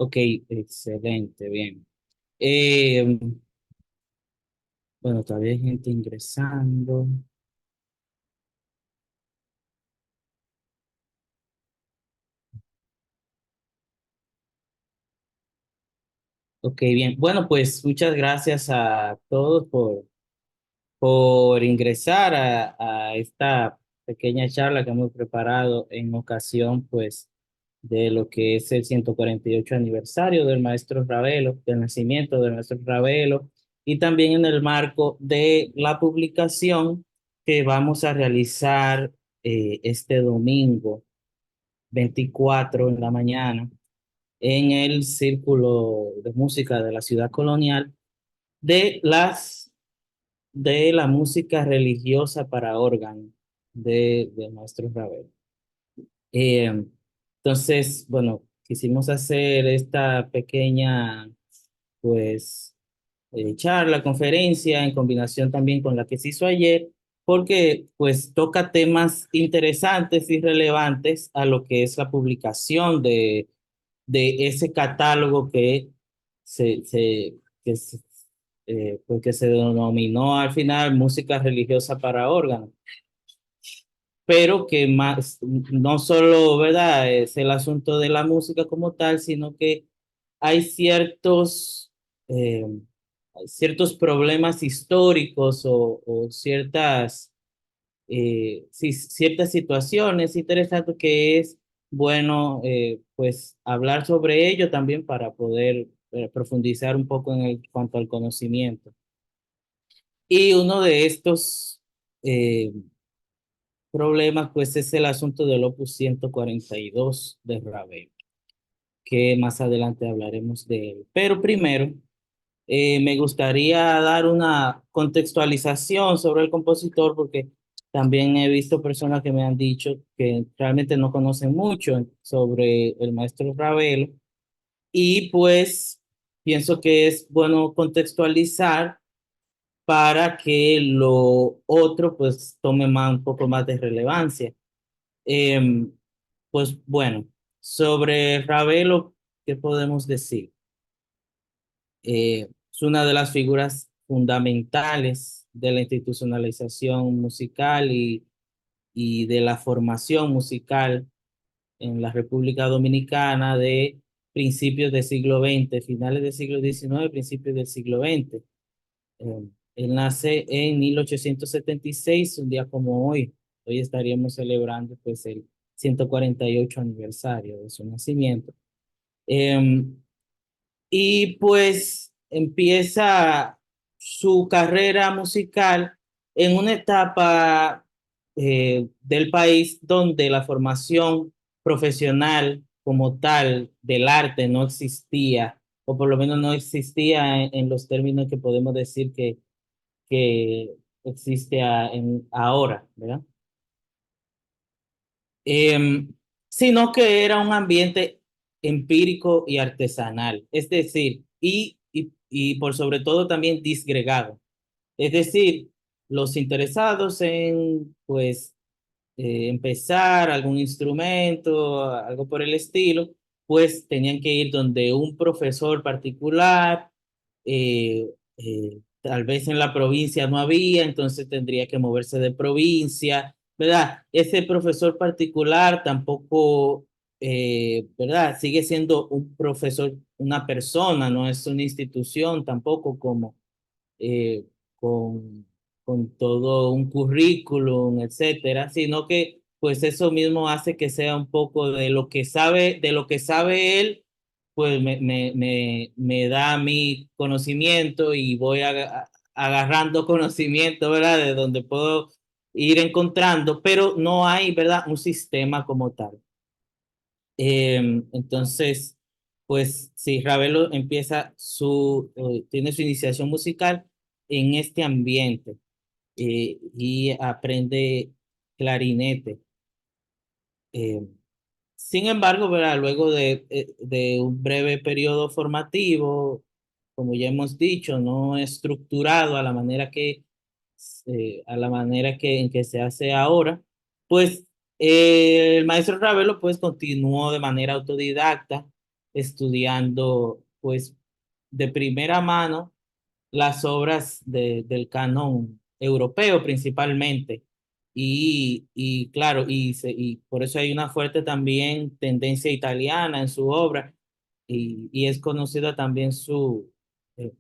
Ok, excelente, bien. Eh, bueno, todavía hay gente ingresando. Ok, bien. Bueno, pues muchas gracias a todos por ingresar a esta pequeña charla que hemos preparado en ocasión, pues, de lo que es el 148 aniversario del maestro Ravelo, del nacimiento del maestro Ravelo, y también en el marco de la publicación que vamos a realizar este domingo 24 en la mañana en el Círculo de Música de la Ciudad Colonial de de la música religiosa para órgano de Maestro Ravel. Eh, entonces, bueno, quisimos hacer esta pequeña, pues, charla, conferencia, en combinación también con la que se hizo ayer, porque, pues, toca temas interesantes y relevantes a lo que es la publicación de ese catálogo que se, se, que se, pues que se denominó al final música religiosa para órganos, pero que más, no solo, ¿verdad? Es el asunto de la música como tal, sino que hay eh, ciertos problemas históricos o ciertas sí, ciertas situaciones interesantes que es bueno pues hablar sobre ello también para poder profundizar un poco en cuanto al conocimiento. Y uno de estos eh, problemas pues es el asunto del Opus 142 de Ravel, que más adelante hablaremos de él. Pero primero me gustaría dar una contextualización sobre el compositor porque también he visto personas que me han dicho que realmente no conocen mucho sobre el maestro Ravelo y pues pienso que es bueno contextualizar para que lo otro pues tome un poco más de relevancia. Em, pues bueno, sobre Ravelo, ¿qué podemos decir? Es una de las figuras fundamentales de la institucionalización musical y de la formación musical en la República Dominicana de principios del siglo XX, finales del siglo XIX, principios del siglo XX. Él nace en 1876, un día como hoy. Hoy estaríamos celebrando pues el 148 aniversario de su nacimiento. Em, y pues empieza su carrera musical en una etapa del país donde la formación profesional como tal del arte no existía, o por lo menos no existía en los términos que podemos decir que existe ahora, ¿verdad? Sino que era un ambiente empírico y artesanal, es decir, y por sobre todo también disgregado, es decir, los interesados en, pues, empezar algún instrumento, algo por el estilo, pues tenían que ir donde un profesor particular, tal vez en la provincia no había, entonces tendría que moverse de provincia, ¿verdad? Ese profesor particular tampoco, ¿verdad? Sigue siendo un profesor, una persona, no es una institución tampoco como eh, con, con todo un currículum, etcétera, sino que pues eso mismo hace que sea un poco de lo que sabe él, pues me da mi conocimiento y voy agarrando conocimiento, ¿verdad? De donde puedo ir encontrando, pero no hay, ¿verdad? Un sistema como tal. Entonces, pues sí, Ravelo empieza tiene su iniciación musical en este ambiente y aprende clarinete. Eh, Sin embargo, ¿verdad? Luego de un breve periodo formativo, como ya hemos dicho, no estructurado a la manera en que se hace ahora, pues el maestro Ravelo pues continuó de manera autodidacta estudiando pues de primera mano las obras del canon europeo principalmente. Y claro, y por eso hay una fuerte también tendencia italiana en su obra y es conocida también eh,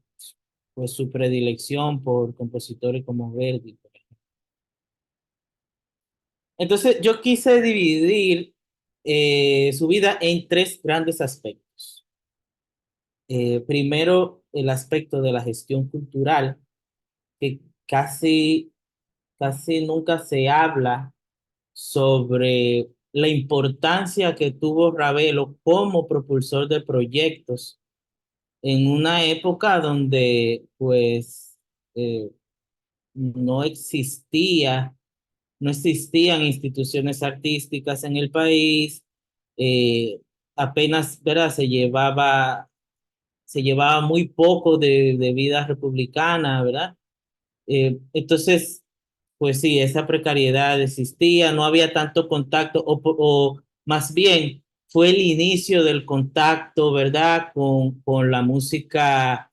pues su predilección por compositores como Verdi. Entonces, yo quise dividir su vida en tres grandes aspectos. Primero, el aspecto de la gestión cultural, que casi nunca se habla sobre la importancia que tuvo Ravelo como propulsor de proyectos en una época donde pues eh, no existía no existían instituciones artísticas en el país, eh, apenas, ¿verdad? Se llevaba muy poco de vida republicana, ¿verdad? Entonces, pues sí, esa precariedad existía, no había tanto contacto, o más bien fue el inicio del contacto, ¿verdad? Con la música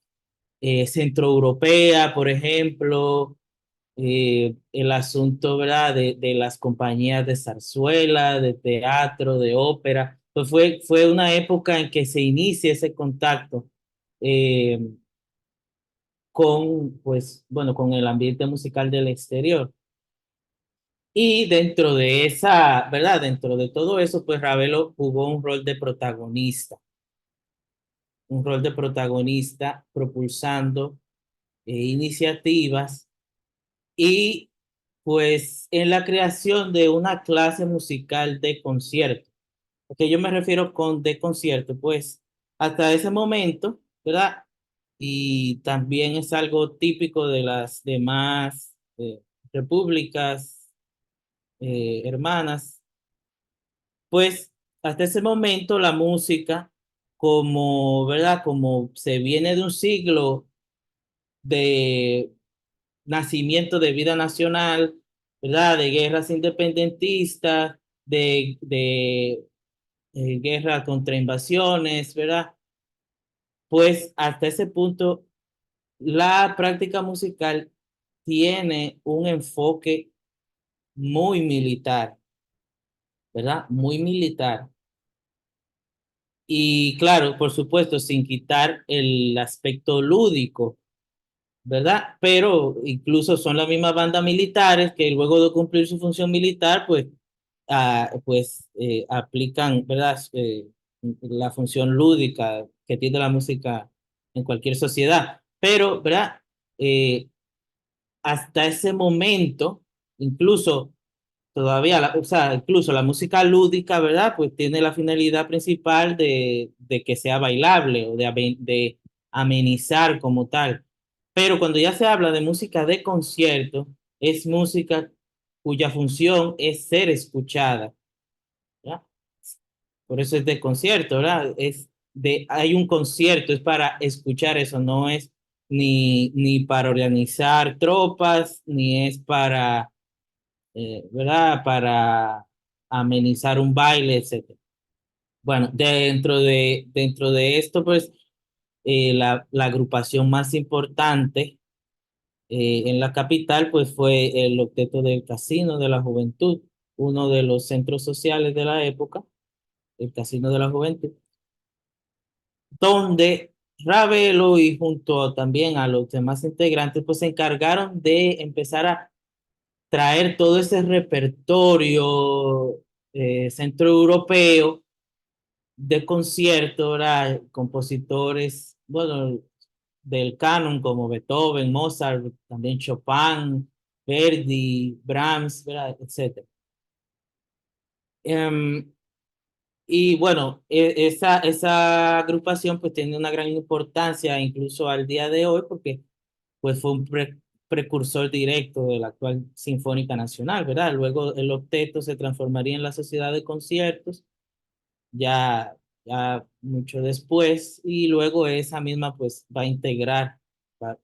centroeuropea, por ejemplo, el asunto, ¿verdad? De las compañías de zarzuela, de teatro, de ópera. Pues fue una época en que se inicia ese contacto eh, con, pues, bueno, con el ambiente musical del exterior. Y dentro de esa, ¿verdad? Dentro de todo eso, pues Ravelo jugó un rol de protagonista propulsando iniciativas y pues en la creación de una clase musical de concierto. ¿A qué yo me refiero con de concierto? Pues hasta ese momento, ¿verdad? Y también es algo típico de las demás repúblicas hermanas, pues hasta ese momento la música, como, ¿verdad? Como se viene de un siglo de nacimiento de vida nacional, ¿verdad? De guerras independentistas, de guerra contra invasiones, ¿verdad? Pues hasta ese punto la práctica musical tiene un enfoque muy militar, ¿verdad? Muy militar. Y claro, por supuesto, sin quitar el aspecto lúdico, ¿verdad? Pero incluso son las mismas bandas militares que luego de cumplir su función militar, pues, aplican, ¿verdad? La función lúdica que tiene la música en cualquier sociedad. Pero, ¿verdad? Eh, hasta ese momento, incluso todavía, o sea, incluso la música lúdica, ¿verdad? Pues tiene la finalidad principal de que sea bailable o de amenizar como tal. Pero cuando ya se habla de música de concierto, es música cuya función es ser escuchada, ¿verdad? Por eso es de concierto, ¿verdad? Hay un concierto, es para escuchar eso, no es ni para organizar tropas, ni es para ¿verdad? Para amenizar un baile, etcétera. Bueno, dentro de esto, pues, la agrupación más importante en la capital, pues, fue el Octeto del Casino de la Juventud, uno de los centros sociales de la época, el Casino de la Juventud, donde Ravelo y junto también a los demás integrantes, pues, se encargaron de empezar a traer todo ese repertorio centroeuropeo de concierto, ¿verdad? Compositores, bueno, del canon como Beethoven, Mozart, también Chopin, Verdi, Brahms, ¿verdad? Etcétera. Em, y bueno, esa agrupación pues tiene una gran importancia incluso al día de hoy porque pues fue un precursor directo de la actual Sinfónica Nacional, ¿verdad? Luego el octeto se transformaría en la Sociedad de Conciertos, ya, ya mucho después, y luego esa misma pues va a integrar, va-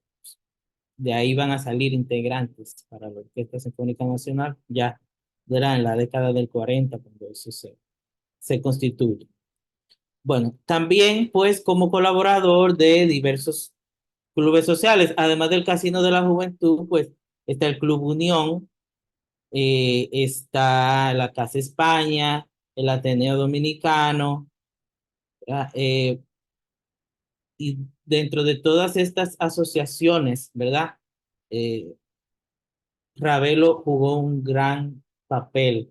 de ahí van a salir integrantes para la Orquesta Sinfónica Nacional, ya era en la década del 40 cuando eso se constituye. Bueno, también pues como colaborador de diversos clubes sociales, además del Casino de la Juventud, pues está el Club Unión, está la Casa España, el Ateneo Dominicano, ah, y dentro de todas estas asociaciones, ¿verdad? Eh, Ravelo jugó un gran papel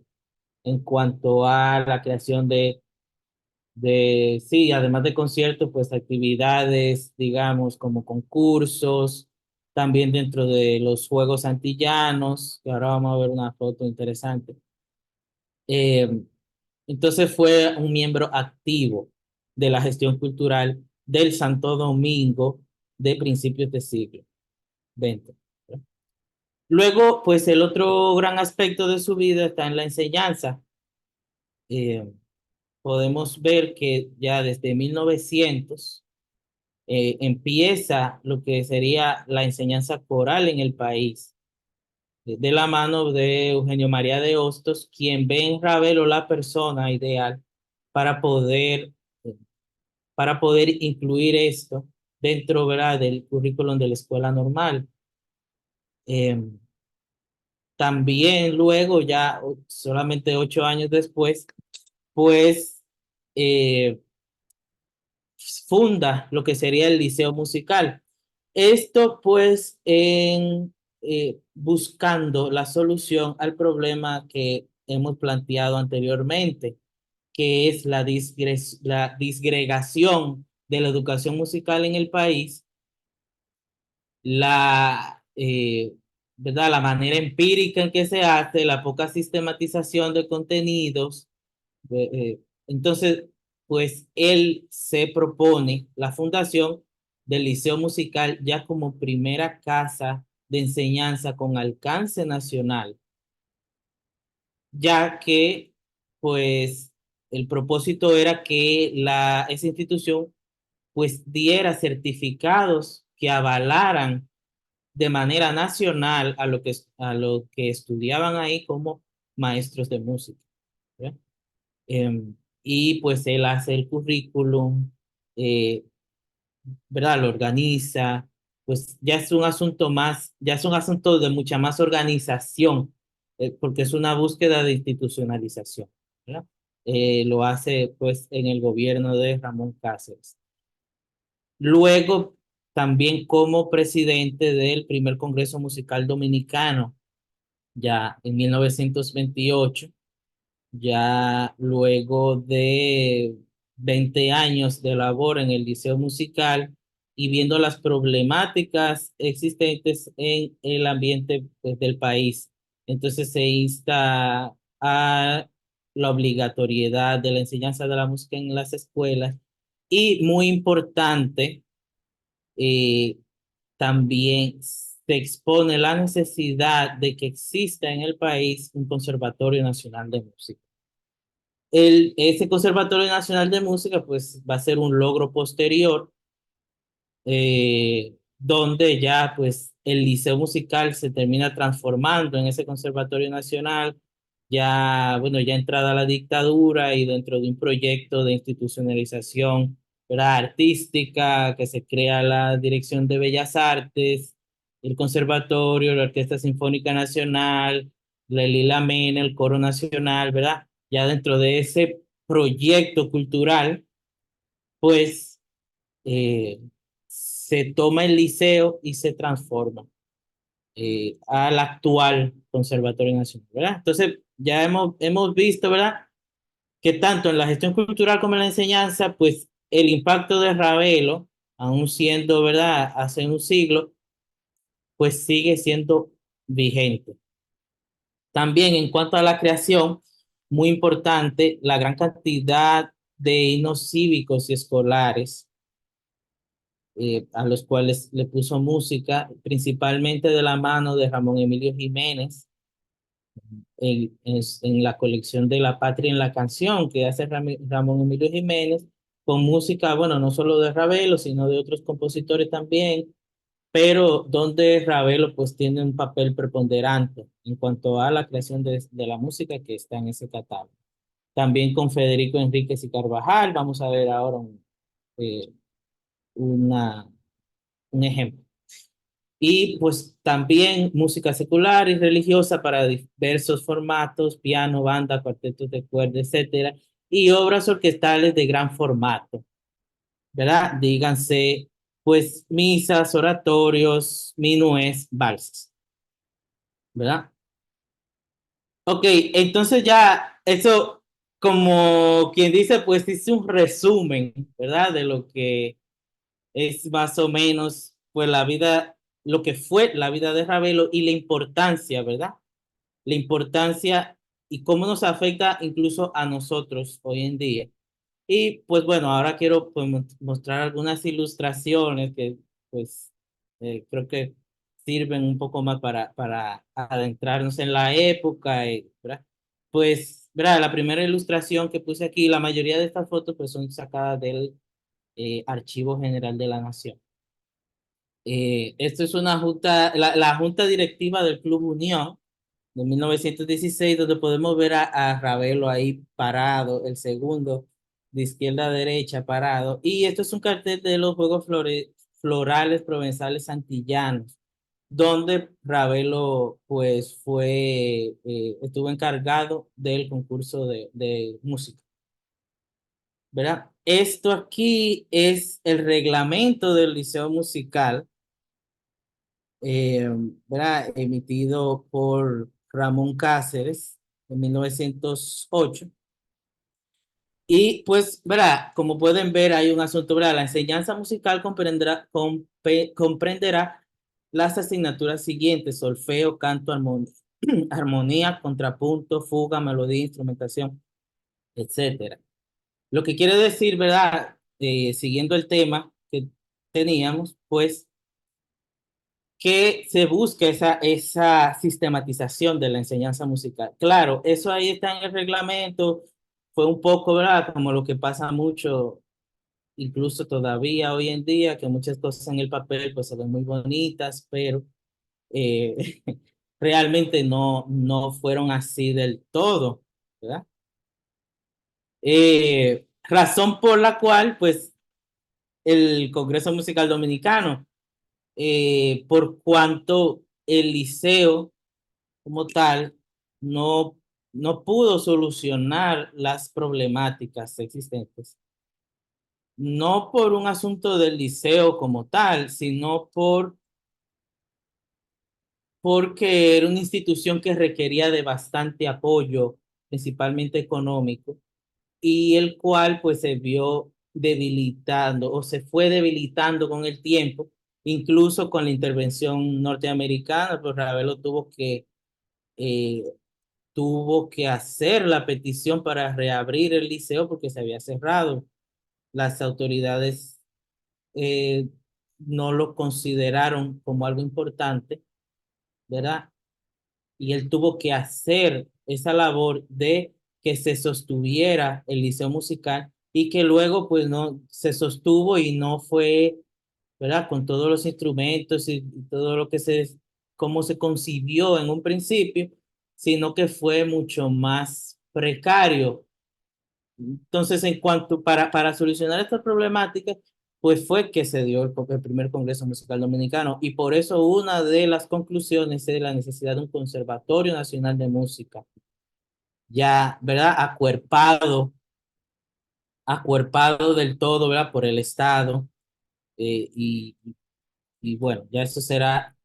en cuanto a la creación sí, además de conciertos, pues actividades, digamos, como concursos, también dentro de los Juegos Antillanos, que ahora vamos a ver una foto interesante. Eh, entonces fue un miembro activo de la gestión cultural del Santo Domingo de principios de siglo XX. Luego, pues el otro gran aspecto de su vida está en la enseñanza. Eh, Podemos ver que ya desde 1900 empieza lo que sería la enseñanza coral en el país, de la mano de Eugenio María de Hostos, quien ve en Ravelo la persona ideal para poder, para poder incluir esto dentro, ¿verdad?, del currículum de la escuela normal. Eh, También luego, ya solamente 8 años después, pues eh, funda lo que sería el Liceo Musical. Esto pues en buscando la solución al problema que hemos planteado anteriormente, que es la disgregación de la educación musical en el país, la, ¿verdad?, la manera empírica en que se hace, la poca sistematización de contenidos. Entonces, pues él se propone la fundación del Liceo Musical ya como primera casa de enseñanza con alcance nacional, ya que pues el propósito era que esa institución pues diera certificados que avalaran de manera nacional a lo que estudiaban ahí como maestros de música. ¿Ya? Y pues él hace el currículum, eh, ¿verdad? Lo organiza, pues ya es un asunto más, ya es un asunto de mucha más organización, porque es una búsqueda de institucionalización, ¿verdad? Lo hace pues en el gobierno de Ramón Cáceres. Luego, también como presidente del primer Congreso Musical Dominicano, ya en 1928. Ya luego de 20 años de labor en el Liceo Musical y viendo las problemáticas existentes en el ambiente, pues, del país, entonces se insta a la obligatoriedad de la enseñanza de la música en las escuelas y muy importante, eh, también se expone la necesidad de que exista en el país un Conservatorio Nacional de Música. Ese Conservatorio Nacional de Música pues va a ser un logro posterior, donde ya pues el Liceo Musical se termina transformando en ese Conservatorio Nacional, ya, bueno, ya entrada la dictadura y dentro de un proyecto de institucionalización, ¿verdad?, artística, que se crea la Dirección de Bellas Artes, el Conservatorio, la Orquesta Sinfónica Nacional, la Lila Mena, el Coro Nacional, ¿verdad? Ya dentro de ese proyecto cultural, pues se toma el liceo y se transforma al actual Conservatorio Nacional, ¿verdad? Entonces, ya hemos visto, ¿verdad?, que tanto en la gestión cultural como en la enseñanza, pues el impacto de Ravelo, aún siendo, ¿verdad?, hace un siglo, pues sigue siendo vigente. También en cuanto a la creación, muy importante, la gran cantidad de himnos cívicos y escolares, a los cuales le puso música, principalmente de la mano de Ramón Emilio Jiménez, en la colección de La Patria en la Canción que hace Ramón Emilio Jiménez, con música, bueno, no solo de Ravelo, sino de otros compositores también, pero donde Ravelo pues tiene un papel preponderante en cuanto a la creación de la música que está en ese catálogo. también con Federico Enríquez y Carvajal. Vamos a ver ahora eh, una, un ejemplo. Y pues también música secular y religiosa para diversos formatos, piano, banda, cuartetos de cuerda, etcétera, y obras orquestales de gran formato, ¿verdad? Díganse, pues, misas, oratorios, minués, valses, ¿verdad? Ok, entonces ya eso, como quien dice, pues hice un resumen, ¿verdad? De lo que es más o menos, pues la vida, lo que fue la vida de Ravelo y la importancia, ¿verdad? La importancia y cómo nos afecta incluso a nosotros hoy en día. Y pues bueno, ahora quiero pues, mostrar algunas ilustraciones que pues creo que sirven un poco más para adentrarnos en la época, ¿verdad? Pues, ¿verdad? La primera ilustración que puse aquí, la mayoría de estas fotos pues son sacadas del Archivo General de la Nación. Esto es una junta, la junta directiva del Club Unión de 1916, donde podemos ver a Ravelo ahí parado, el segundo de izquierda a derecha parado. Y esto es un cartel de los Juegos Florales Provenzales Antillanos, donde Ravelo pues estuvo encargado del concurso de música, ¿verdad? Esto aquí es el reglamento del Liceo Musical, eh, ¿verdad? Emitido por Ramón Cáceres en 1908. Y pues, ¿verdad? Como pueden ver, hay un asunto, ¿verdad? La enseñanza musical comprenderá las asignaturas siguientes: solfeo, canto, armonía, armonía, contrapunto, fuga, melodía, instrumentación, etcétera. Lo que quiere decir, ¿verdad? Siguiendo el tema que teníamos, pues que se busque esa sistematización de la enseñanza musical. Claro, eso ahí está en el reglamento, fue un poco, ¿verdad? Como lo que pasa mucho, incluso todavía hoy en día, que muchas cosas en el papel pues se ven muy bonitas, pero eh, realmente no fueron así del todo, ¿verdad? Razón por la cual pues el Congreso Musical Dominicano, por cuanto el liceo como tal no, no pudo solucionar las problemáticas existentes, no por un asunto del liceo como tal, sino porque era una institución que requería de bastante apoyo, principalmente económico, y el cual pues se vio debilitando o se fue debilitando con el tiempo, incluso con la intervención norteamericana, pues Ravelo eh, tuvo que hacer la petición para reabrir el liceo porque se había cerrado. Las autoridades eh, no lo consideraron como algo importante, ¿verdad? Y él tuvo que hacer esa labor de que se sostuviera el liceo musical y que luego pues no se sostuvo y no fue, ¿verdad? Con todos los instrumentos y todo lo que cómo se concibió en un principio, sino que fue mucho más precario. Entonces, para solucionar esta problemática, pues fue que se dio el primer Congreso Musical Dominicano y por eso una de las conclusiones es la necesidad de un Conservatorio Nacional de Música, ya, ¿verdad? Acuerpado del todo, ¿verdad? Por el Estado eh, y, y bueno, ya eso será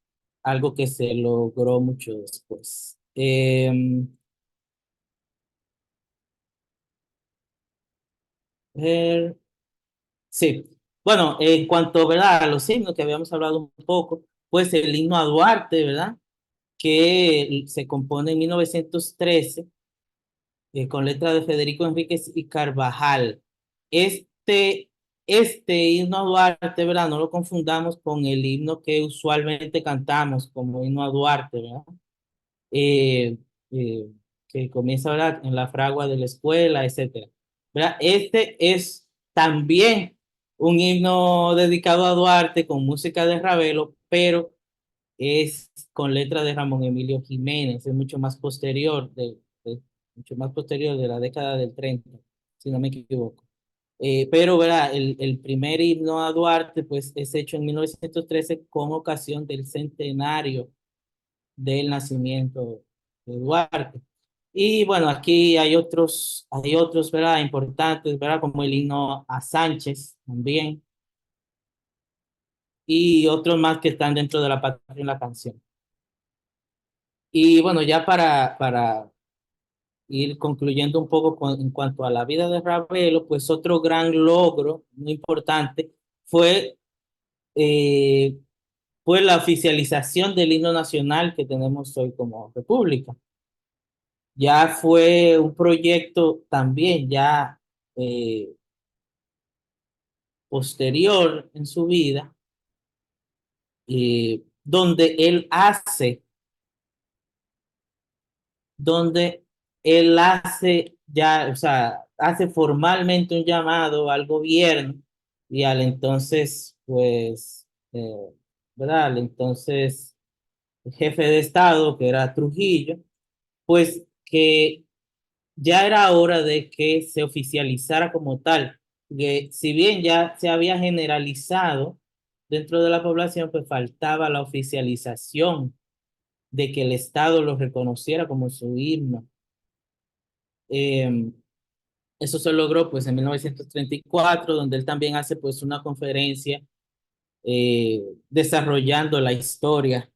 algo que se logró mucho después. Eh, Sí, bueno, en cuanto, ¿verdad? A los himnos que habíamos hablado un poco, pues el himno a Duarte, ¿verdad? Que se compone en 1913 con letra de Federico Enríquez y Carvajal. Este, este himno a Duarte, ¿verdad? No lo confundamos con el himno que usualmente cantamos como himno a Duarte, ¿verdad? eh, eh, que comienza ahora en la fragua de la escuela, etcétera. ¿Verdad? Este es también un himno dedicado a Duarte con música de Ravelo, pero es con letra de Ramón Emilio Jiménez, es mucho más posterior mucho más posterior de la década del 30 si no me equivoco. Pero, ¿verdad? El primer himno a Duarte, pues, es hecho en 1913 con ocasión del centenario del nacimiento de Duarte. Y bueno, aquí hay otros, ¿verdad? Importantes, ¿verdad? Como el himno a Sánchez también, y otros más que están dentro de la patria en la canción. Y bueno, ya para ir concluyendo un poco en cuanto a la vida de Ravelo, pues otro gran logro muy importante fue, eh, fue la oficialización del himno nacional que tenemos hoy como república. Ya fue un proyecto también ya eh, posterior en su vida, donde donde él hace ya, o sea, hace formalmente un llamado al gobierno y al entonces, pues, ¿verdad? Al entonces jefe de Estado, que era Trujillo, pues que ya era hora de que se oficializara como tal, que si bien ya se había generalizado dentro de la población, pues faltaba la oficialización de que el Estado lo reconociera como su himno. Eh, Eso se logró pues en 1934, donde él también hace pues una conferencia eh, desarrollando la historia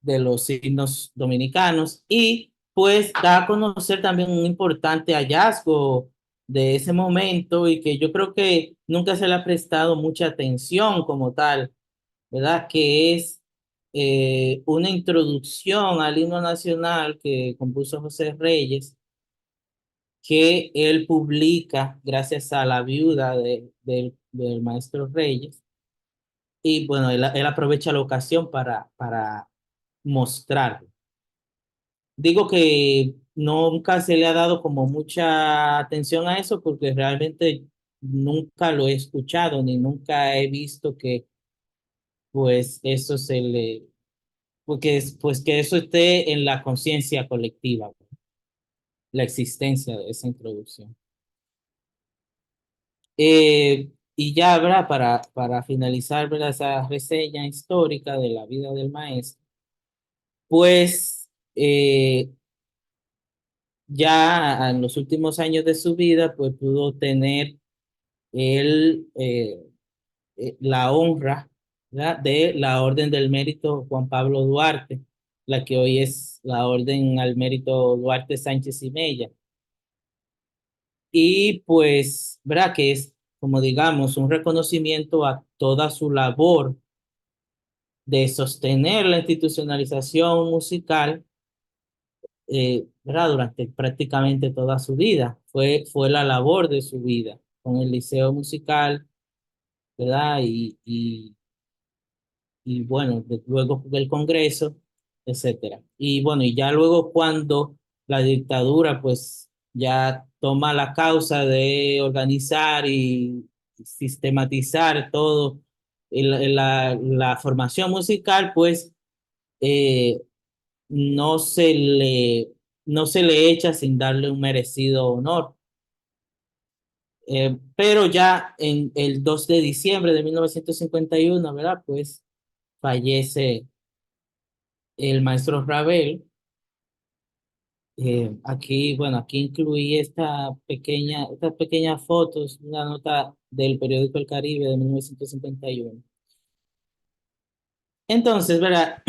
de los himnos dominicanos y pues da a conocer también un importante hallazgo de ese momento y que yo creo que nunca se le ha prestado mucha atención como tal, ¿verdad? Que es una introducción al himno nacional que compuso José Reyes, que él publica gracias a la viuda del maestro Reyes. Y bueno, él aprovecha la ocasión para mostrarlo. Digo que nunca se le ha dado como mucha atención a eso porque realmente nunca lo he escuchado ni nunca he visto que pues eso se le, porque pues que eso esté en la conciencia colectiva, la existencia de esa introducción. Y ya habrá para finalizar, ¿verdad? Esa reseña histórica de la vida del maestro, pues ya en los últimos años de su vida, pues pudo tener él la honra, ¿verdad? De la Orden del Mérito Juan Pablo Duarte, la que hoy es la Orden al Mérito Duarte Sánchez y Mella. Y pues, ¿verdad? Que es, como digamos, un reconocimiento a toda su labor de sostener la institucionalización musical, ¿verdad? Durante prácticamente toda su vida. Fue la labor de su vida con el Liceo Musical, ¿verdad? Y bueno, luego del Congreso, etcétera. Y bueno, y ya luego cuando la dictadura pues ya toma la causa de organizar y sistematizar todo la formación musical, pues eh, no se le, no se le echa sin darle un merecido honor. Pero ya en el 2 de diciembre de 1951, ¿verdad? Pues fallece el maestro Ravel. Aquí, bueno, aquí incluí estas pequeñas fotos, una nota del periódico El Caribe de 1951. Entonces, ¿verdad?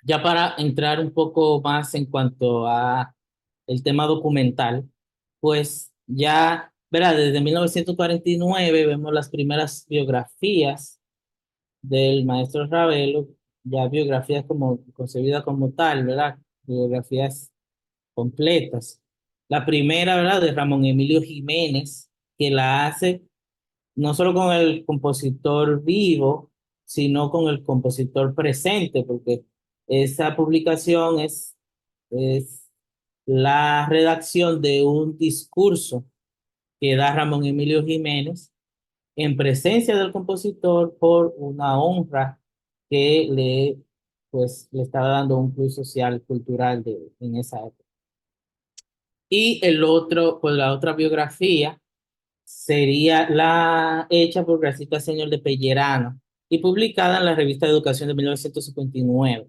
Ya para entrar un poco más en cuanto a el tema documental, pues ya, ¿verdad? Desde 1949 vemos las primeras biografías del maestro Ravelo, ya biografías como concebidas como tal, ¿verdad? Biografías completas. La primera, ¿verdad? De Ramón Emilio Jiménez, que la hace no solo con el compositor vivo, sino con el compositor presente, porque esa publicación es la redacción de un discurso que da Ramón Emilio Jiménez en presencia del compositor por una honra que pues, le estaba dando un plus social, cultural en esa época. Y el otro, pues la otra biografía sería la hecha por Gracita Señor de Pellerano y publicada en la revista de Educación de 1959.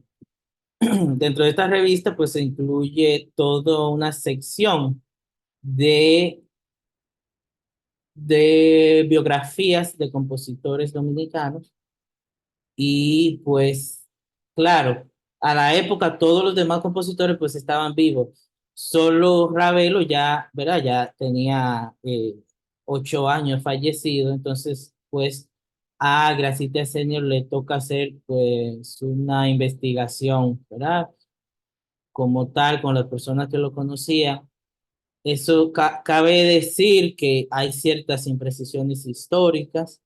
Dentro de esta revista, pues se incluye toda una sección de, de biografías de compositores dominicanos y pues, claro, a la época todos los demás compositores pues estaban vivos. Solo Ravelo ya, ¿verdad? Ya tenía 8 años fallecido, entonces pues a Gracita Senior le toca hacer pues una investigación, ¿verdad? Como tal, con las personas que lo conocían. Eso cabe decir que hay ciertas imprecisiones históricas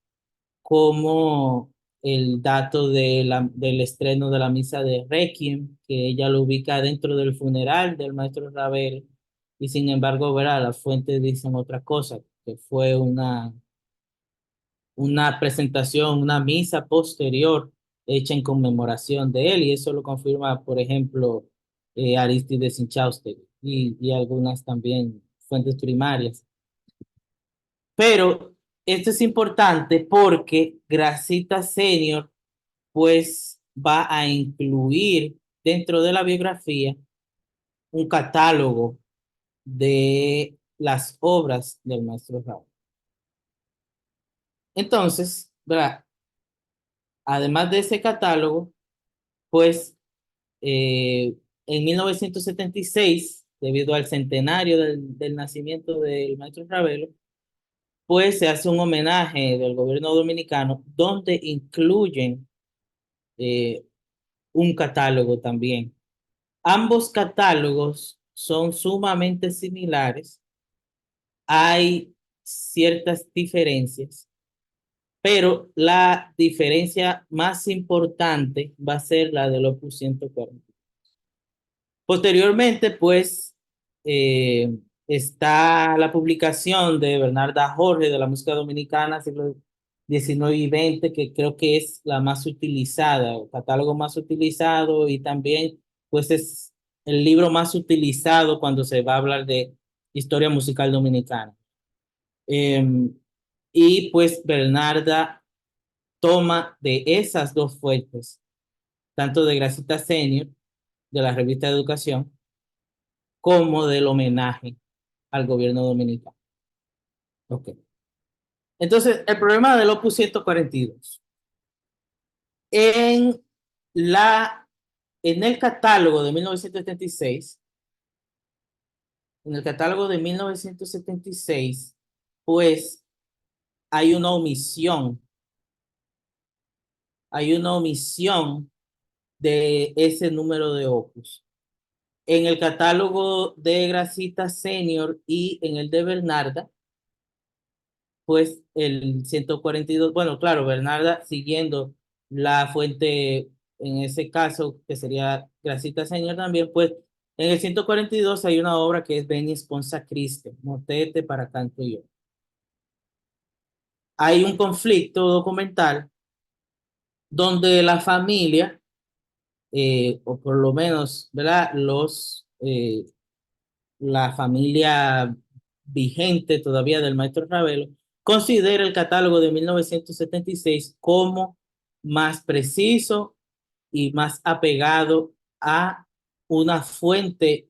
como el dato del estreno de la misa de Requiem, que ella lo ubica dentro del funeral del maestro Ravel, y sin embargo, verá, las fuentes dicen otra cosa, que fue una presentación, una misa posterior hecha en conmemoración de él, y eso lo confirma, por ejemplo, Arístides Inchaustegui y algunas también fuentes primarias. Pero esto es importante porque Gracita Senior pues va a incluir dentro de la biografía un catálogo de las obras del maestro Raúl. Entonces, ¿verdad? Además de ese catálogo, pues en 1976, debido al centenario del nacimiento del maestro Ravelo, pues se hace un homenaje del gobierno dominicano donde incluyen eh, un catálogo también. Ambos catálogos son sumamente similares. Hay ciertas diferencias, pero la diferencia más importante va a ser la del Opus 140. Posteriormente, pues, está la publicación de Bernarda Jorge de la música dominicana, siglo XIX y XX, que creo que es la más utilizada, el catálogo más utilizado y también, pues, es el libro más utilizado cuando se va a hablar de historia musical dominicana. Eh, y pues Bernarda toma de esas dos fuentes, tanto de Gracita Senior, de la revista de Educación, como del homenaje al gobierno dominicano. Ok. Entonces, el problema del Opus 142. En, la, en el catálogo de 1976, en el catálogo de 1976, pues hay hay una omisión de ese número de Opus. En el catálogo de Gracita Senior y en el de Bernarda, pues el 142 bueno, claro, Bernarda siguiendo la fuente, en ese caso, que sería Gracita Señor también, pues en el 142 hay una obra que es Veni Sponsa Christe, Motete para canto y yo. Hay un conflicto documental donde la familia, o por lo menos, ¿verdad? La familia vigente todavía del maestro Ravelo, considera el catálogo de 1976 como más preciso y más apegado a una fuente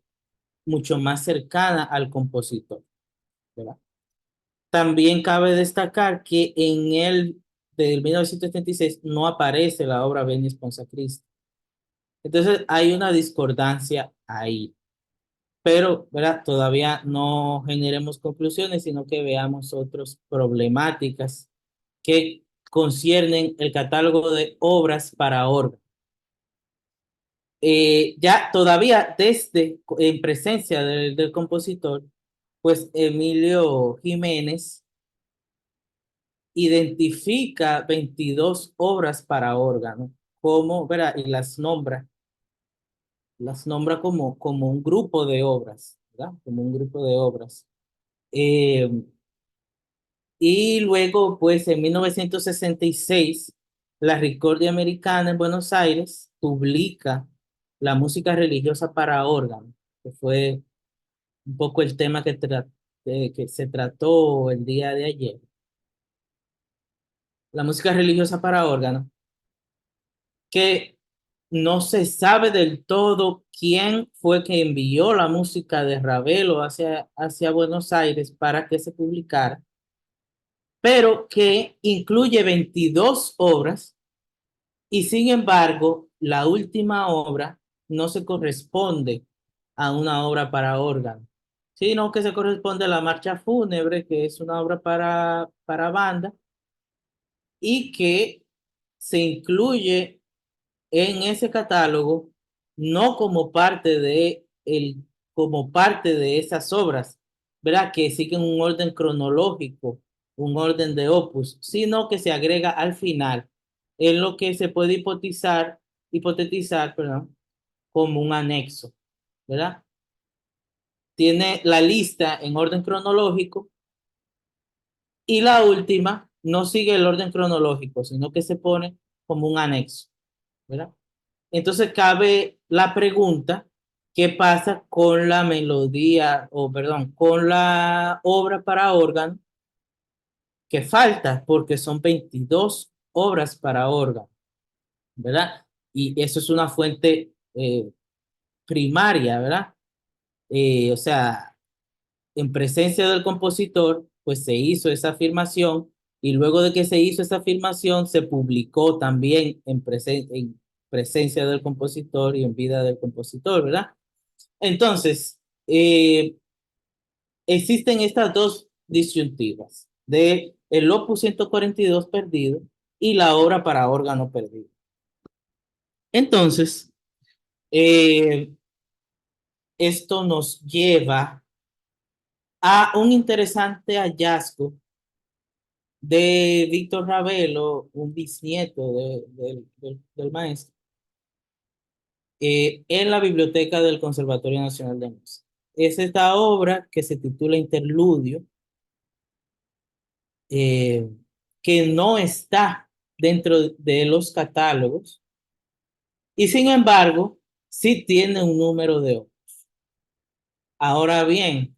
mucho más cercana al compositor, ¿verdad? También cabe destacar que en el del 1976 no aparece la obra Veni Sponsa Christi. Entonces hay una discordancia ahí. Pero, ¿verdad? Todavía no generemos conclusiones, sino que veamos otras problemáticas que conciernen el catálogo de obras para órgano. Ya todavía desde en presencia del compositor, pues Emilio Jiménez identifica 22 obras para órgano, como, ¿verdad? Y las nombra como un grupo de obras, ¿verdad? Como un grupo de obras. Eh, Y luego, pues en 1966, la Ricordia Americana en Buenos Aires publica la música religiosa para órgano, que fue un poco el tema que se trató el día de ayer, la música religiosa para órgano, que no se sabe del todo quién fue que envió la música de Ravelo hacia Buenos Aires para que se publicara, pero que incluye 22 obras y sin embargo la última obra no se corresponde a una obra para órgano, sino que se corresponde a la marcha fúnebre, que es una obra para banda y que se incluye en ese catálogo no como parte de esas obras, ¿verdad? Que siguen un orden cronológico, un orden de opus, sino que se agrega al final, en lo que se puede hipotetizar, perdón, como un anexo, ¿verdad? Tiene la lista en orden cronológico y la última no sigue el orden cronológico, sino que se pone como un anexo, ¿verdad? Entonces cabe la pregunta, ¿qué pasa con la melodía, o perdón, con la obra para órgano que falta? Porque son 22 obras para órgano, ¿verdad? Y eso es una fuente primaria, ¿verdad? O sea, en presencia del compositor, pues se hizo esa afirmación y luego de que se hizo esa afirmación, se publicó también en presencia del compositor y en vida del compositor, ¿verdad? Entonces, existen estas dos disyuntivas de el Opus 142 perdido y la obra para órgano perdido. Entonces, eh, esto nos lleva a un interesante hallazgo de Víctor Ravelo, un bisnieto del maestro, en la biblioteca del Conservatorio Nacional de Música. Es esta obra que se titula Interludio, eh, que no está dentro de los catálogos y sin embargo sí tiene un número de obras. Ahora bien,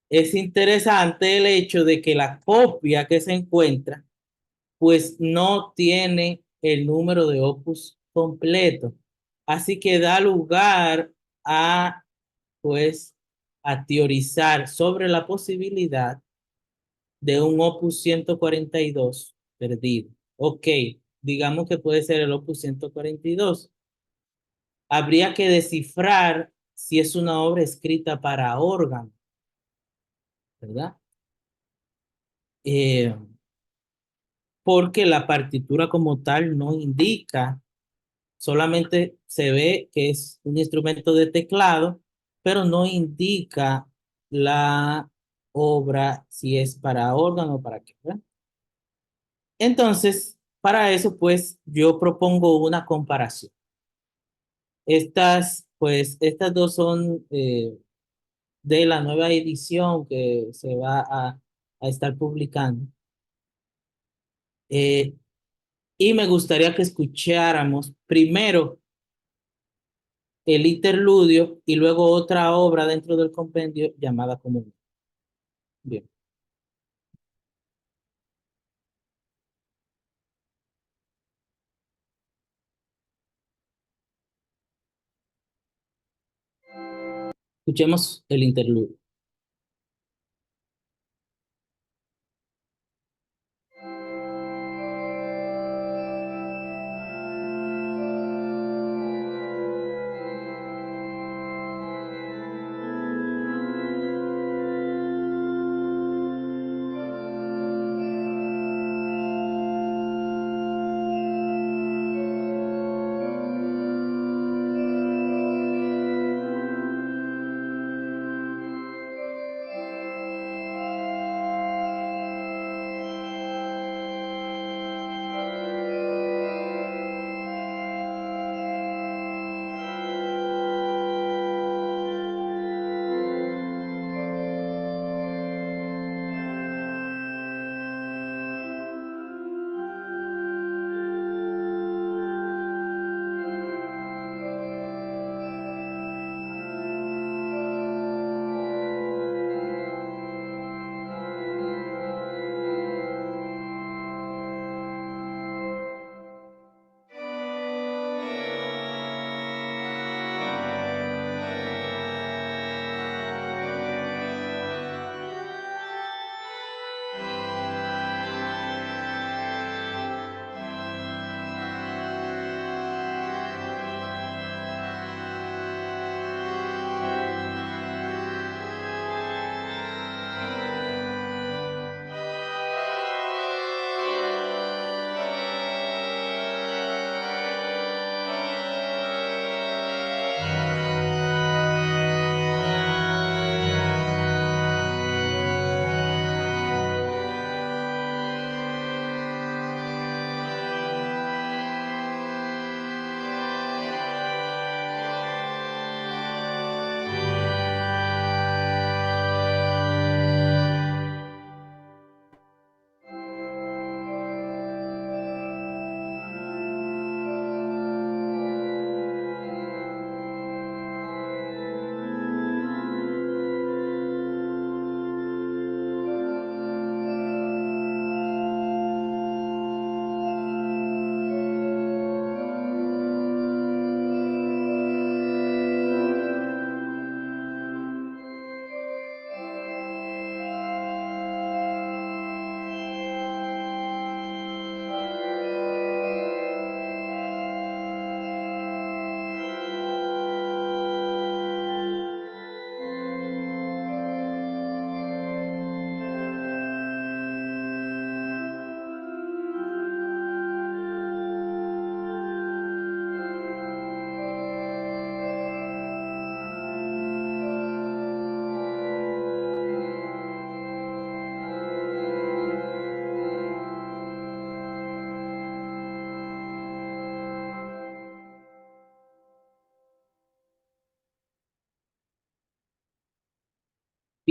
es interesante el hecho de que la copia que se encuentra pues no tiene el número de opus completo. Así que da lugar a pues a teorizar sobre la posibilidad de un opus 142 perdido. Ok, digamos que puede ser el opus 142. Habría que descifrar si es una obra escrita para órgano, ¿verdad? Eh, Porque la partitura como tal no indica, solamente se ve que es un instrumento de teclado, pero no indica la obra si es para órgano o para qué, ¿verdad? Entonces, para eso, pues yo propongo una comparación. Estas dos son de la nueva edición que se va a estar publicando. Eh, y me gustaría que escucháramos primero el interludio y luego otra obra dentro del compendio llamada Común. Bien, escuchemos el interludio.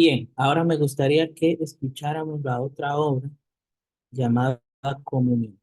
Bien, ahora me gustaría que escucháramos la otra obra llamada Comunión.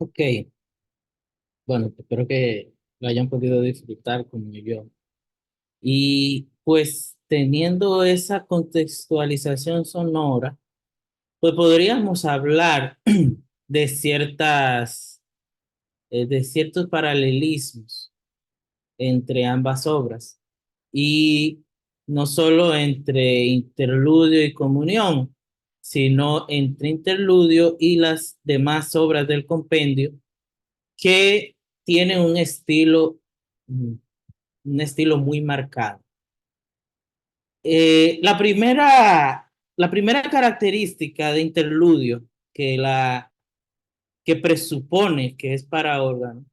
Ok, bueno, espero que lo hayan podido disfrutar como yo. Y pues teniendo esa contextualización sonora, pues podríamos hablar de de ciertos paralelismos entre ambas obras y no solo entre interludio y comunión, sino entre interludio y las demás obras del compendio que tienen mm, un estilo muy marcado. La primera característica de interludio que presupone que es para órgano,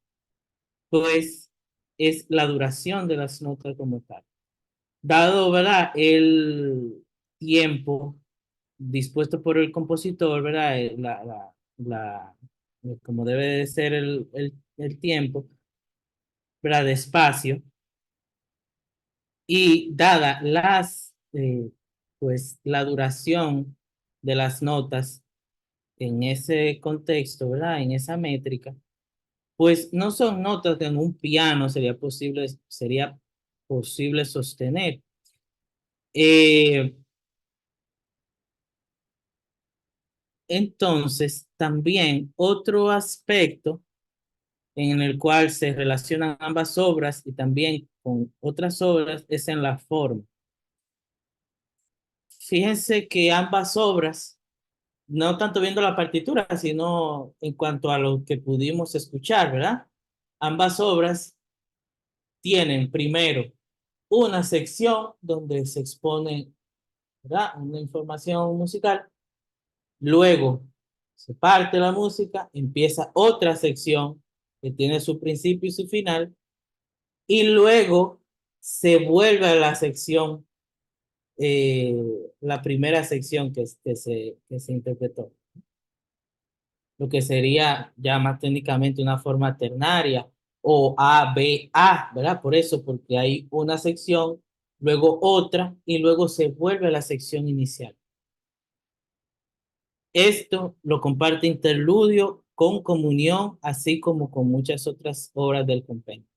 pues es la duración de las notas como tal. Dado, ¿verdad? El tiempo dispuesto por el compositor, ¿verdad? Como debe de ser el tiempo, ¿verdad? De espacio. Y dada pues, la duración de las notas en ese contexto, ¿verdad? En esa métrica, pues no son notas que en un piano sería posible sostener. Eh, entonces, también otro aspecto en el cual se relacionan ambas obras y también con otras obras es en la forma. Fíjense que ambas obras, no tanto viendo la partitura, sino en cuanto a lo que pudimos escuchar, ¿verdad? Ambas obras tienen primero una sección donde se expone, ¿verdad? Una información musical, luego se parte la música, empieza otra sección que tiene su principio y su final, y luego se vuelve a la sección, eh, la primera sección que se interpretó, lo que sería ya más técnicamente una forma ternaria o A, B, A, ¿verdad? Por eso, porque hay una sección, luego otra y luego se vuelve a la sección inicial. Esto lo comparte Interludio con Comunión, así como con muchas otras obras del compendio.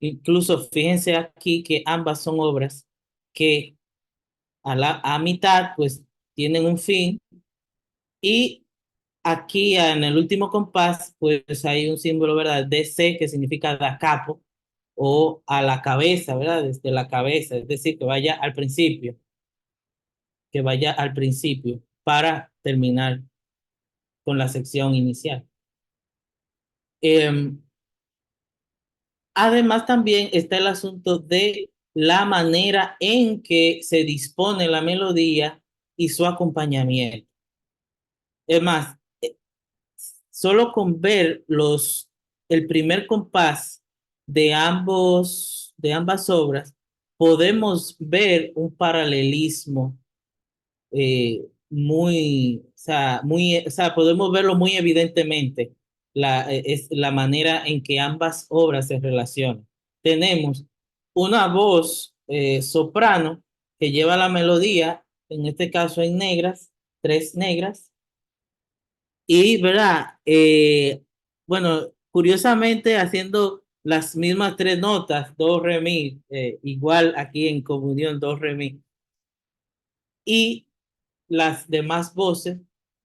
Incluso fíjense aquí que ambas son obras que a mitad pues tienen un fin y aquí en el último compás pues hay un símbolo, ¿verdad? DC que significa da capo o a la cabeza, ¿verdad? Desde la cabeza, es decir, que vaya al principio para terminar con la sección inicial. Eh, Además, también está el asunto de la manera en que se dispone la melodía y su acompañamiento. Es más, solo con ver el primer compás de ambas obras, podemos ver un paralelismo o sea, podemos verlo muy evidentemente, es la manera en que ambas obras se relacionan. Tenemos una voz soprano que lleva la melodía, en este caso en negras, tres negras, y, ¿verdad? Bueno, curiosamente haciendo las mismas tres notas, do, re, mi, igual aquí en comunión, do, re, mi, y las demás voces,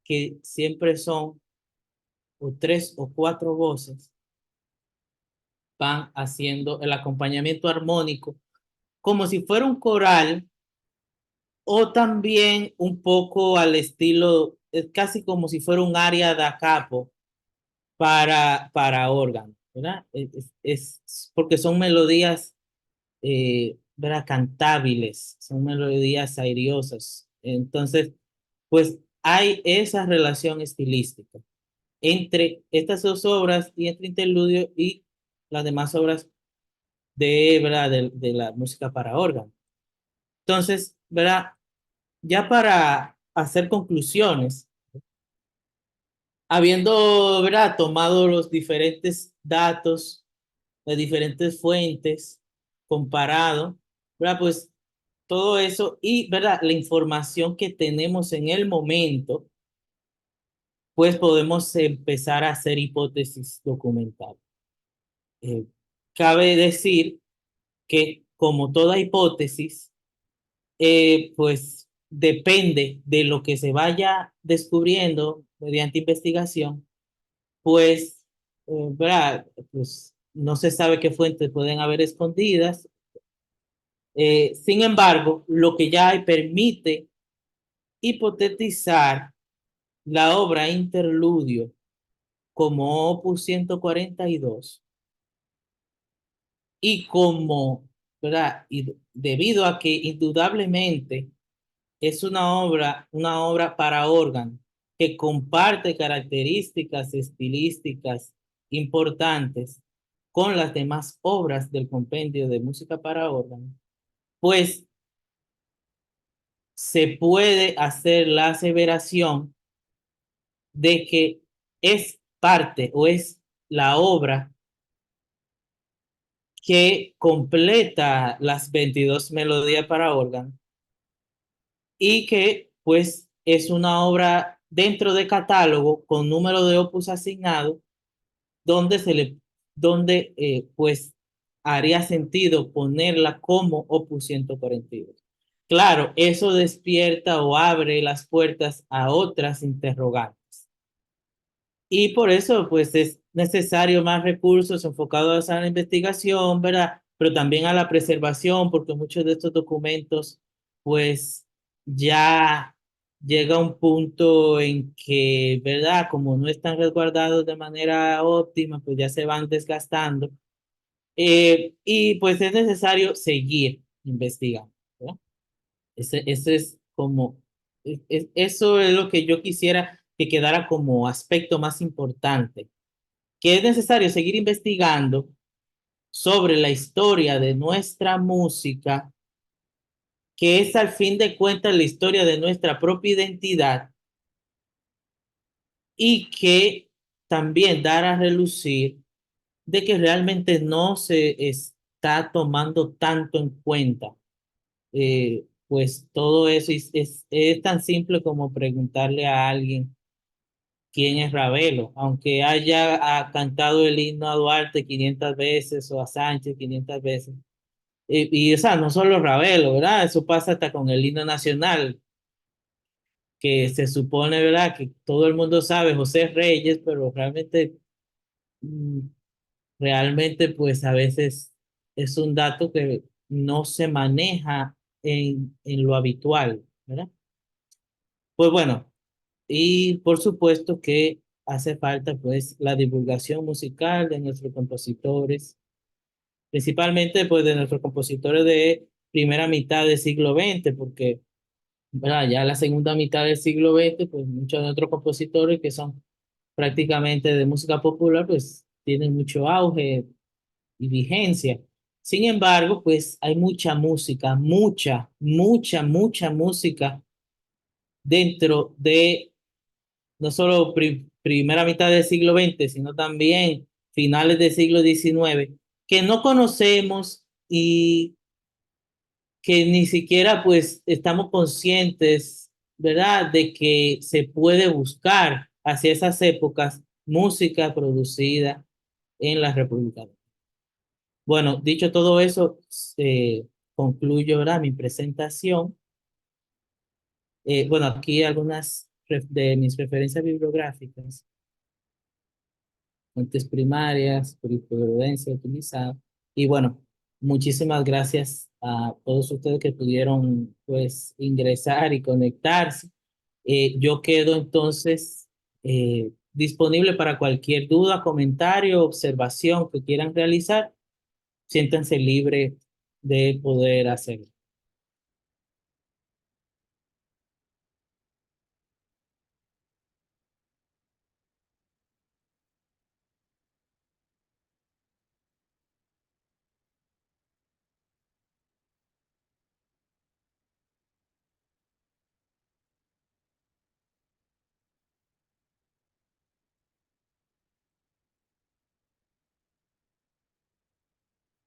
que siempre son o tres o cuatro voces, van haciendo el acompañamiento armónico como si fuera un coral o también un poco al estilo, es casi como si fuera un área da capo para órgano, ¿verdad? Porque son melodías, ¿verdad? Cantables, son melodías airiosas. Entonces, pues hay esa relación estilística entre estas dos obras y entre Interludio y las demás obras ¿verdad? De la música para órgano. Entonces, ¿verdad? Ya para hacer conclusiones, habiendo, ¿verdad? Tomado los diferentes datos de diferentes fuentes, comparado, ¿verdad? Pues todo eso y, ¿verdad? La información que tenemos en el momento, pues podemos empezar a hacer hipótesis documentales. Eh, Cabe decir que, como toda hipótesis, pues depende de lo que se vaya descubriendo mediante investigación, pues, ¿verdad? Pues no se sabe qué fuentes pueden haber escondidas. Sin embargo, lo que ya hay permite hipotetizar la obra Interludio como Opus 142 y como, ¿verdad? Y debido a que indudablemente es una obra para órgano que comparte características estilísticas importantes con las demás obras del compendio de música para órgano, pues se puede hacer la aseveración de que es parte o es la obra que completa las 22 melodías para órgano y que pues es una obra dentro de catálogo con número de opus asignado donde pues haría sentido ponerla como opus 142. Claro, eso despierta o abre las puertas a otras interrogantes. Y por eso, pues es necesario más recursos enfocados a la investigación, ¿verdad? Pero también a la preservación, porque muchos de estos documentos, pues ya llega un punto en que, ¿verdad? Como no están resguardados de manera óptima, pues ya se van desgastando. Y pues es necesario seguir investigando, ¿verdad? Ese es como, eso es lo que yo quisiera que quedara como aspecto más importante, que es necesario seguir investigando sobre la historia de nuestra música, que es al fin de cuentas la historia de nuestra propia identidad y que también dar a relucir de que realmente no se está tomando tanto en cuenta. Pues todo eso es tan simple como preguntarle a alguien quién es Ravelo, aunque haya cantado el himno a Duarte 500 veces o a Sánchez 500 veces. O sea, no solo Ravelo, ¿verdad? Eso pasa hasta con el himno nacional, que se supone, ¿verdad? Que todo el mundo sabe José Reyes, pero mm, realmente, pues a veces es un dato que no se maneja en lo habitual, ¿verdad? Pues bueno, y por supuesto que hace falta pues la divulgación musical de nuestros compositores, principalmente pues de nuestros compositores de primera mitad del siglo XX, porque ¿verdad? Ya la segunda mitad del siglo XX, pues muchos de nuestros compositores que son prácticamente de música popular, pues tienen mucho auge y vigencia. Sin embargo, pues hay mucha música, mucha música dentro de no solo primera mitad del siglo XX, sino también finales del siglo XIX, que no conocemos y que ni siquiera pues estamos conscientes, ¿verdad?, de que se puede buscar hacia esas épocas música producida en la República Dominicana. Bueno, dicho todo eso, concluyo, ¿verdad?, mi presentación. Bueno, aquí algunas de mis referencias bibliográficas, fuentes primarias, jurisprudencia utilizada. Y bueno, muchísimas gracias a todos ustedes que pudieron pues ingresar y conectarse. Yo quedo entonces disponible para cualquier duda, comentario, observación que quieran realizar. Siéntanse libres de poder hacerlo.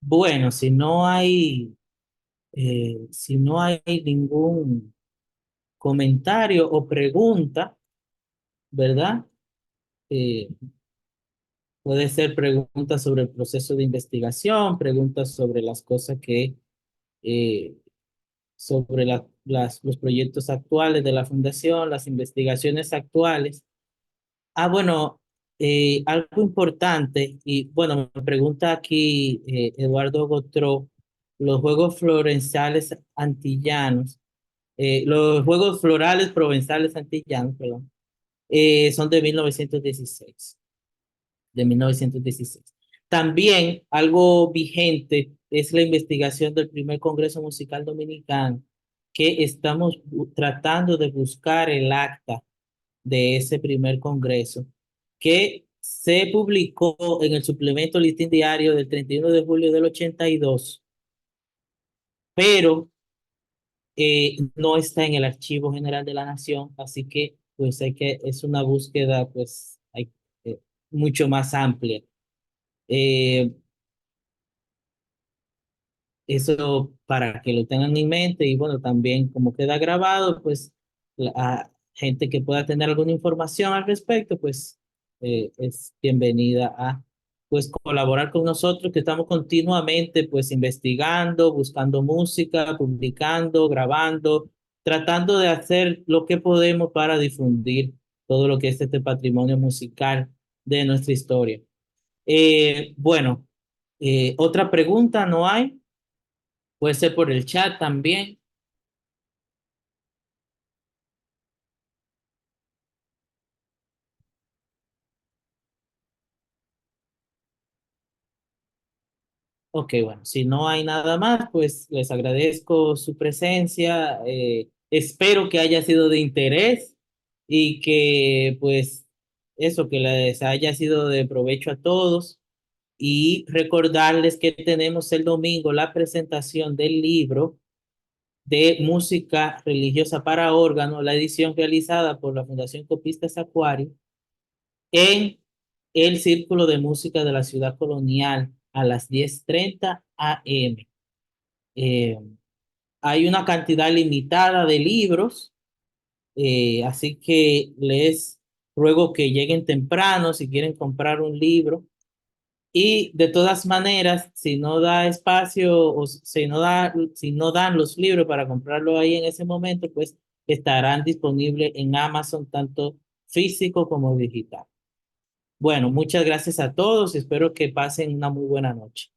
Bueno, si no hay ningún comentario o pregunta, ¿verdad? Eh, Puede ser preguntas sobre el proceso de investigación, preguntas sobre las cosas eh, sobre los proyectos actuales de la fundación, las investigaciones actuales. Bueno, algo importante, y bueno, me pregunta aquí Eduardo Gotró, los Juegos Florenzales Antillanos, los Juegos Florales Provenzales Antillanos, perdón, son de 1916. De 1916. También algo vigente es la investigación del primer Congreso Musical Dominicano, que estamos tratando de buscar el acta de ese primer Congreso, que se publicó en el suplemento Listín Diario del 31 de julio del 82, pero no está en el Archivo General de la Nación, así que pues es una búsqueda eh, mucho más amplia. Eh, Eso para que lo tengan en mente y bueno, también como queda grabado, pues la gente que pueda tener alguna información al respecto, pues es bienvenida a pues colaborar con nosotros, que estamos continuamente pues investigando, buscando música, publicando, grabando, tratando de hacer lo que podemos para difundir todo lo que es este patrimonio musical de nuestra historia. Bueno, otra pregunta, ¿no hay? Puede ser por el chat también. Ok, bueno, si no hay nada más, pues les agradezco su presencia. Espero que haya sido de interés y que pues eso, que les haya sido de provecho a todos. Y recordarles que tenemos el domingo la presentación del libro de música religiosa para órgano, la edición realizada por la Fundación Copistas Acuario en el Círculo de Música de la Ciudad Colonial a las 10:30 a.m. Eh, Hay una cantidad limitada de libros, así que les ruego que lleguen temprano si quieren comprar un libro. Y de todas maneras, si no da espacio o si no dan los libros para comprarlo ahí en ese momento, pues estarán disponibles en Amazon, tanto físico como digital. Bueno, muchas gracias a todos. Espero que pasen una muy buena noche.